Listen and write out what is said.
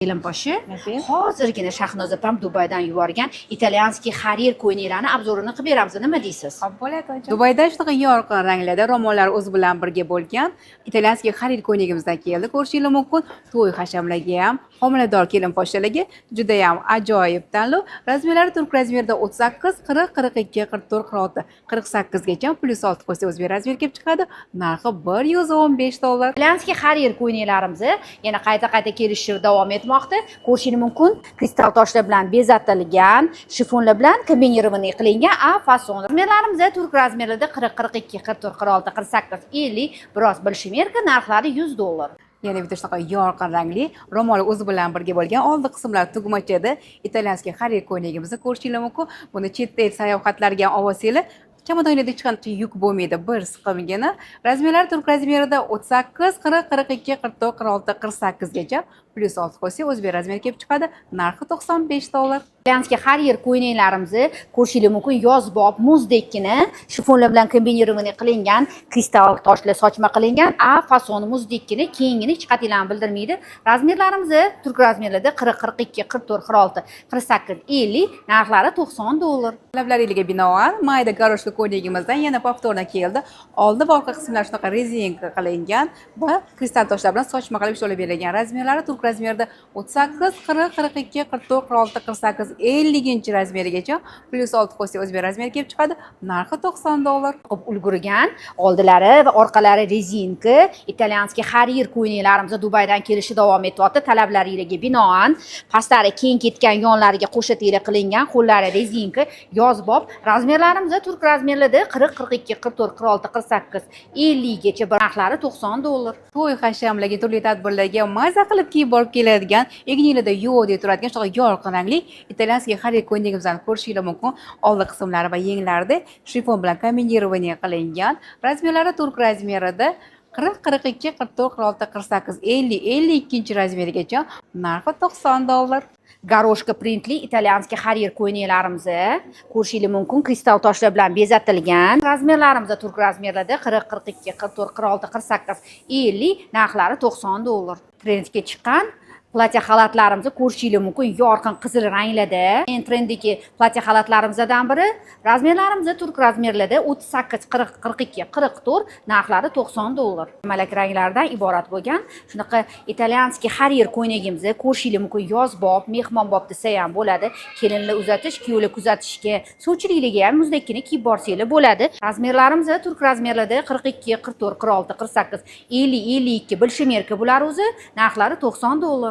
Kelinposhi hozirgina Shahnozapam Dubaydan yuborgan italyanskiy xarir ko'ylaklarni obzorini qilib beramiz. Nima deysiz? Xo'p, bo'ladi. Dubayda shunaqa yorqin ranglarda ro'mollar o'z bilan birga bo'lgan italyanskiy xarid ko'ylagimizdan keldi. Ko'rishingiz mumkin. To'y hashamlarga ham, homilador kelinposhlarga juda ham ajoyib tanlov. Razmerlari turk razmerida 38, 40, 42, 44, 46, 48 gacha +6 qo'shsa o'zbek razmer kelib chiqadi. Narxi $115. Italyanskiy xarir ko'ylaklarimizni yana qayta kelishib davom etmoqda. Ko'rishingiz mumkin. Kristal toshlar bilan bezatilgan, shifonlar bilan kombinirованный qilingan A fason. Razmerlarimiz turk razmerida 40, 42, 44, 46, 48, 50, biroz bilishim narxlari $100. Yana bitta shunaqa yorqin rangli ro'mol o'zi bilan birga bo'lgan oldi qismlar tugmachada italyanskiy xarid ko'ylagimizni ko'rishingiz mumkin. Buni chetda sayohatlarga ham olsanglar chamadonlarda hech qanday yuk bo'lmaydi, bir siqimgina. Razmerlar turk razmerida 38, 40, 42, 44, 46, 48 gacha +6 qo'shsa o'zbek razmer kelib chiqadi. Narxi $95. Italyanskiy xarir ko'ylaklarimizni ko'rishingiz mumkin. Yozbob muzdekkina shifonlar bilan kombinirованный qilingan, kristal toshlar sochma qilingan A fason muzdekkina keyingini hech qatiylarni bildirmaydi. Razmerlarimiz turk razmerlarda 40, 42, 44, 46, 48, 50, narxlari $90. Talablaringizga binoan mayda garoshli ko'ylagimizdan yana повторно keldi. Oldi va orqa qismlar shunaqa rezinka qilingan va kristal toshlar bilan sochma qilib ishlab berilgan. Razmerlari turk razmerida 38, 40, 42, 44, 46, 48, 50 razmerigacha +6 qo'shsa o'zbek razmer kelib chiqadi. Narxi $90. Ko'p ulgurgan, oldilari va orqalari rezinka italyanskiy xarir ko'ylaklarimiz Dubaydan kelishi davom etyapti. Talablaringizga binoan pastlari keng ketgan, yonlariga qo'shatira qilingan, qo'llari rezinka, yozbob. Razmerlarimiz turk razmerlarda 40, 42, 44, 46, 48, 50 gacha narxlari $90. To'y hashamlarga, turli tadbirlarga maza qilib kiyib borib keladigan, egninglarda yo'q deb turadigan shunaqa yorqin rangli italyanskiy xarid ko'ylagimizni ko'rishingiz mumkin. Oldi qismlari va yenglarida shifon bilan kombinirованный qilingan. Razmerlari turk razmerida 40, 42, 44, 46, 48, 50, 52 razmerigacha narxi $90. Garoshka printli italyanskiy xarir ko'ylaklarimizni ko'rishingiz mumkin. Kristal toshlar bilan bezatilgan. Razmerlarimiz turk razmerlarda 40, 42, 44, 46, 48, 50, narxlari $90. Trendga chiqqan platya xalatlarimizni ko'rishingiz mumkin. Yorqin qizil ranglarda. Eng trenddagi platya xalatlarimizdan biri. Razmerlarimiz turk razmerlarda 38, 40, 42, 44, narxlari $90. Malak ranglardan iborat bo'lgan shunaqa italyanskiy xarir ko'ylagimizni ko'rishingiz mumkin. Yozbob, mehmonbob desa ham bo'ladi. Kelinlar uzatish, kuyovlar kuzatishga, suvchiliklarga ham muzdekkina kiyib borsanglar bo'ladi. Razmerlarimiz turk razmerlarda 42, 44, 46, 48, 50, 52 bilishim bular o'zi narxlari $90.